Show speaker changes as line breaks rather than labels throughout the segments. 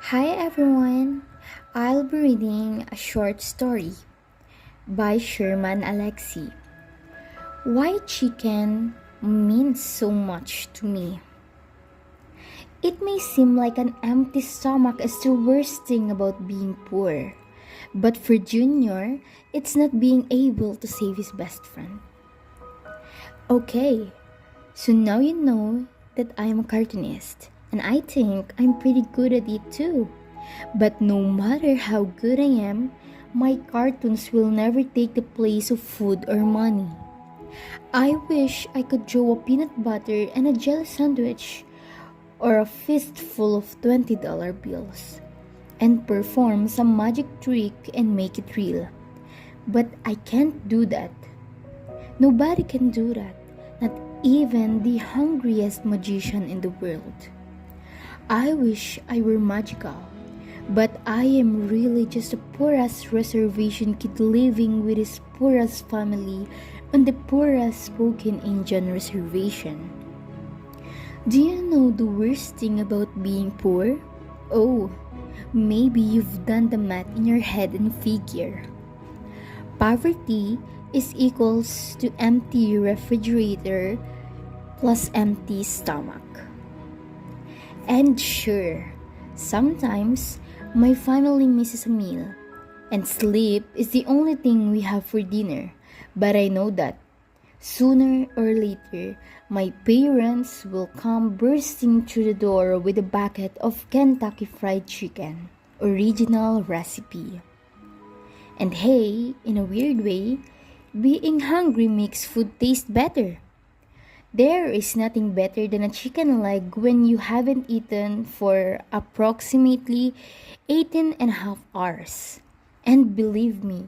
Hi everyone! I'll be reading a short story by Sherman Alexie. Why chicken means so much to me. It may seem like an empty stomach is the worst thing about being poor, but for Junior, it's not being able to save his best friend. Okay, so now you know that I'm a cartoonist, and I think I'm pretty good at it too. But no matter how good I am, my cartoons will never take the place of food or money. I wish I could draw a peanut butter and a jelly sandwich, or a fistful of $20 bills, and perform some magic trick and make it real. But I can't do that. Nobody can do that, not even the hungriest magician in the world. I wish I were magical, but I am really just a poorest reservation kid living with his poorest family on the poorest spoken Indian reservation. Do you know the worst thing about being poor? Oh, maybe you've done the math in your head and figure. Poverty is equals to empty refrigerator plus empty stomach. And sure, sometimes my family misses a meal, and sleep is the only thing we have for dinner. But I know that sooner or later, my parents will come bursting through the door with a bucket of Kentucky Fried Chicken, original recipe. And hey, in a weird way, being hungry makes food taste better. There is nothing better than a chicken leg when you haven't eaten for approximately 18 and a half hours. And believe me,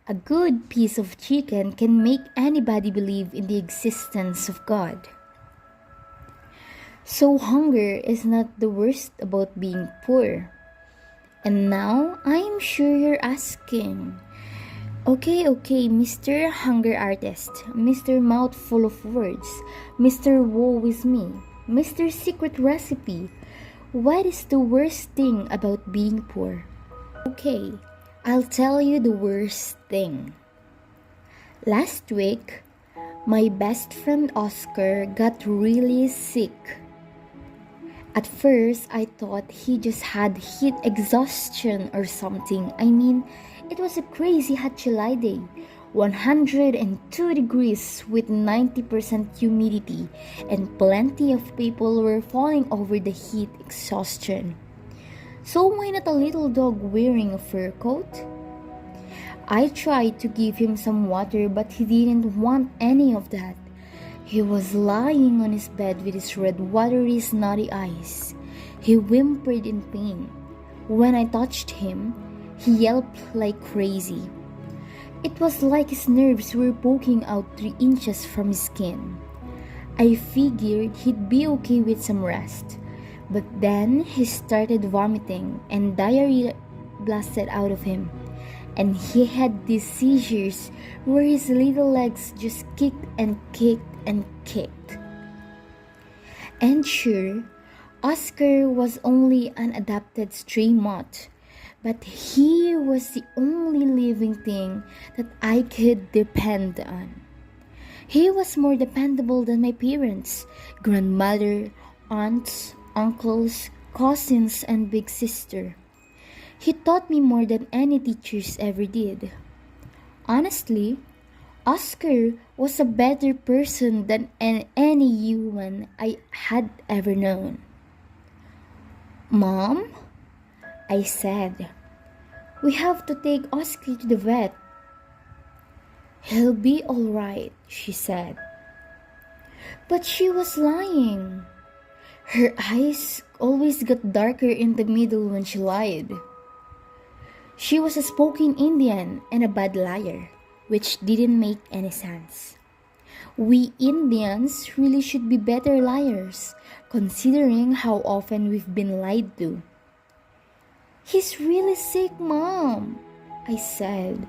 a good piece of chicken can make anybody believe in the existence of God. So hunger is not the worst about being poor. And now I'm sure you're asking, okay, Mr. Hunger Artist, Mr. Mouthful of Words, Mr. Woe is Me, Mr. Secret Recipe, what is the worst thing about being poor? Okay, I'll tell you the worst thing. Last week, my best friend Oscar got really sick. At first, I thought he just had heat exhaustion or something. I mean, it was a crazy hot July day, 102 degrees with 90% humidity, and plenty of people were falling over the heat exhaustion. So why not a little dog wearing a fur coat? I tried to give him some water, but he didn't want any of that. He was lying on his bed with his red, watery, snotty eyes. He whimpered in pain. When I touched him, he yelped like crazy. It was like his nerves were poking out 3 inches from his skin. I figured he'd be okay with some rest. But then he started vomiting and diarrhea blasted out of him. And he had these seizures where his little legs just kicked and kicked and kicked. And sure, Oscar was only an adopted stray mutt, but he was the only living thing that I could depend on. He was more dependable than my parents, grandmother, aunts, uncles, cousins, and big sister. He taught me more than any teachers ever did. Honestly, Oscar was a better person than any human I had ever known. Mom, I said, we have to take Oscar to the vet. He'll be alright, she said. But she was lying. Her eyes always got darker in the middle when she lied. She was a spoken Indian and a bad liar, which didn't make any sense. We Indians really should be better liars, considering how often we've been lied to. He's really sick, Mom, I said.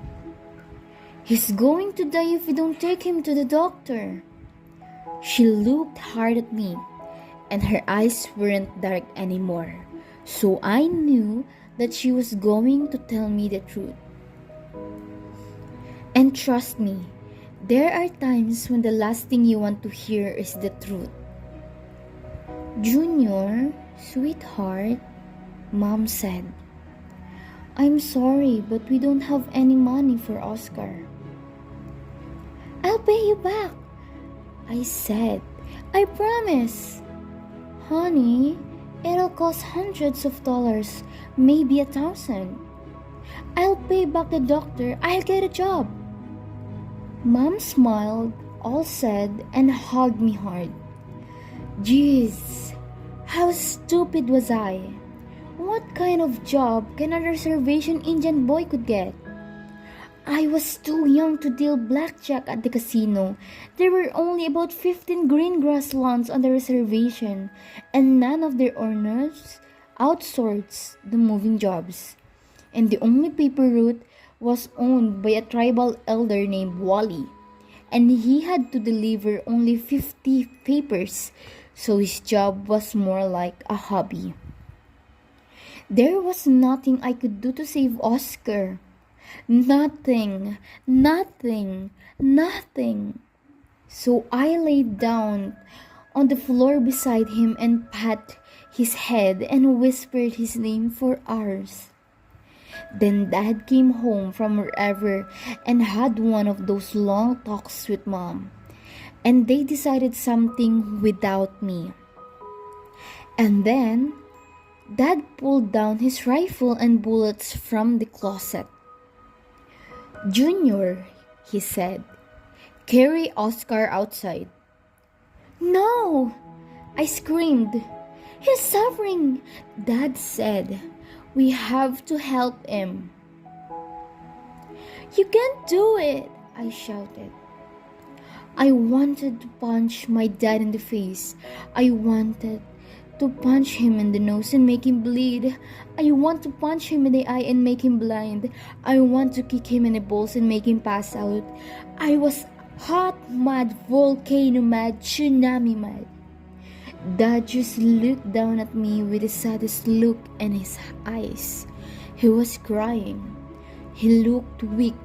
He's going to die if we don't take him to the doctor. She looked hard at me, and her eyes weren't dark anymore. So I knew that she was going to tell me the truth. And trust me, there are times when the last thing you want to hear is the truth. Junior, sweetheart, Mom said, I'm sorry, but we don't have any money for Oscar. I'll pay you back, I said. I promise. Honey, it'll cost hundreds of dollars, maybe 1,000. I'll pay back the doctor. I'll get a job. Mom smiled, all said, and hugged me hard. Jeez, how stupid was I? What kind of job can a reservation Indian boy could get? I was too young to deal blackjack at the casino. There were only about 15 green grass lawns on the reservation, and none of their owners outsourced the moving jobs. And the only paper route was owned by a tribal elder named Wally, and he had to deliver only 50 papers, so his job was more like a hobby. There was nothing I could do to save Oscar. Nothing. So I laid down on the floor beside him and pat his head and whispered his name for hours. Then Dad came home from wherever and had one of those long talks with Mom. And they decided something without me. And then Dad pulled down his rifle and bullets from the closet. Junior, he said, carry Oscar outside. No, I screamed. He's suffering, Dad said. We have to help him. You can't do it, I shouted. I wanted to punch my dad in the face. I wanted to punch him in the nose and make him bleed. I want to punch him in the eye and make him blind. I want to kick him in the balls and make him pass out. I was hot mad, volcano mad, tsunami mad. Dad just looked down at me with the saddest look in his eyes. He was crying. He looked weak.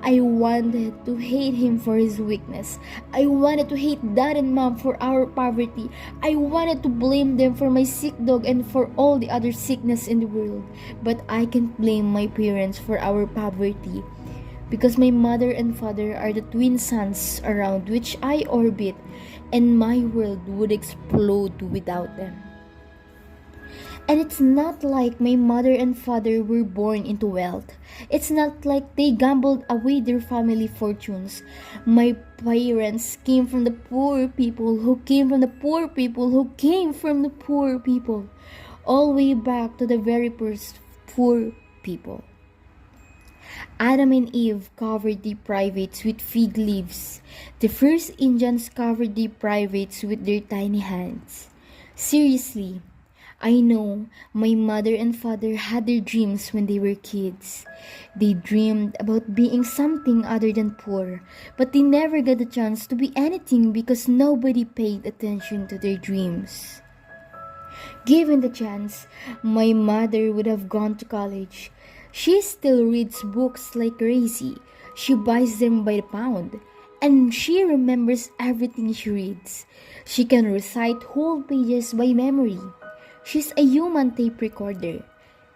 I wanted to hate him for his weakness. I wanted to hate Dad and Mom for our poverty. I wanted to blame them for my sick dog and for all the other sickness in the world. But I can't blame my parents for our poverty, because my mother and father are the twin suns around which I orbit, and my world would explode without them. And it's not like my mother and father were born into wealth. It's not like they gambled away their family fortunes. My parents came from the poor people who came from the poor people who came from the poor people, all the way back to the very first poor people. Adam and Eve covered the privates with fig leaves. The first Indians covered the privates with their tiny hands. Seriously, I know my mother and father had their dreams when they were kids. They dreamed about being something other than poor, but they never got a chance to be anything because nobody paid attention to their dreams. Given the chance, my mother would have gone to college. She still reads books like crazy. She buys them by the pound. And she remembers everything she reads. She can recite whole pages by memory. She's a human tape recorder.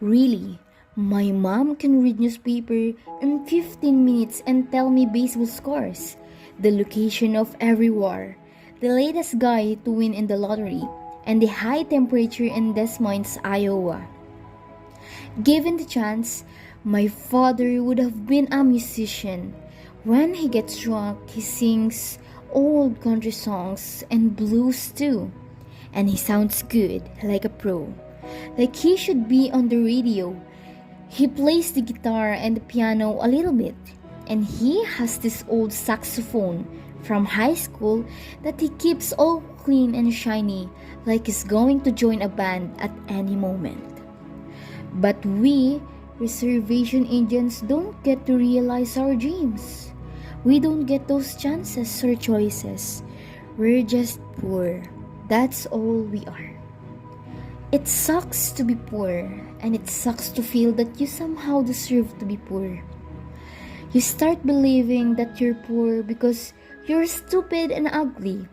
Really, my mom can read newspaper in 15 minutes and tell me baseball scores, the location of every war, the latest guy to win in the lottery, and the high temperature in Des Moines, Iowa. Given the chance, my father would have been a musician. When he gets drunk, he sings old country songs and blues too. And he sounds good, like a pro. Like he should be on the radio. He plays the guitar and the piano a little bit. And he has this old saxophone from high school that he keeps all clean and shiny, like he's going to join a band at any moment. But we, reservation Indians, don't get to realize our dreams. We don't get those chances or choices. We're just poor. That's all we are. It sucks to be poor, and it sucks to feel that you somehow deserve to be poor. You start believing that you're poor because you're stupid and ugly.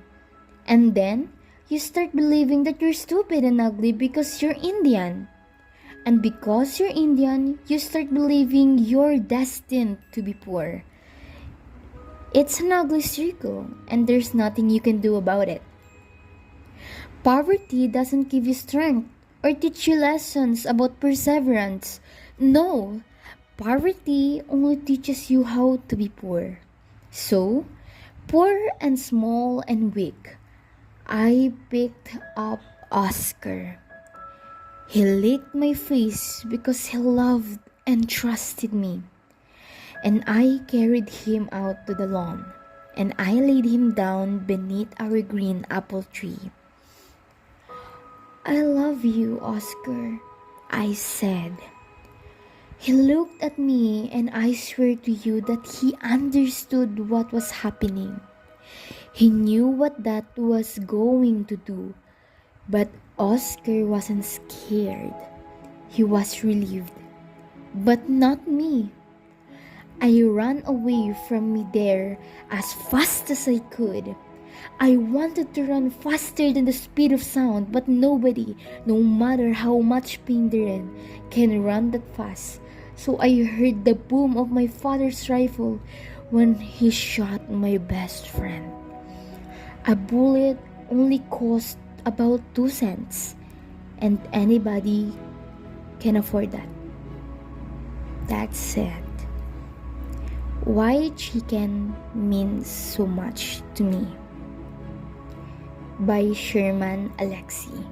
And then, you start believing that you're stupid and ugly because you're Indian. And because you're Indian, you start believing you're destined to be poor. It's an ugly circle, and there's nothing you can do about it. Poverty doesn't give you strength or teach you lessons about perseverance. No, poverty only teaches you how to be poor. So, poor and small and weak, I picked up Oscar. He licked my face because he loved and trusted me. And I carried him out to the lawn, and I laid him down beneath our green apple tree. "I love you, Oscar," I said. He looked at me, and I swear to you that he understood what was happening. He knew what that was going to do, but Oscar wasn't scared. He was relieved, but not me. I ran away from me there as fast as I could. I wanted to run faster than the speed of sound, but nobody, no matter how much pain they're in, can run that fast. So I heard the boom of my father's rifle when he shot my best friend. A bullet only cost about 2 cents, and anybody can afford that. That's it. Why chicken means so much to me. By Sherman Alexie.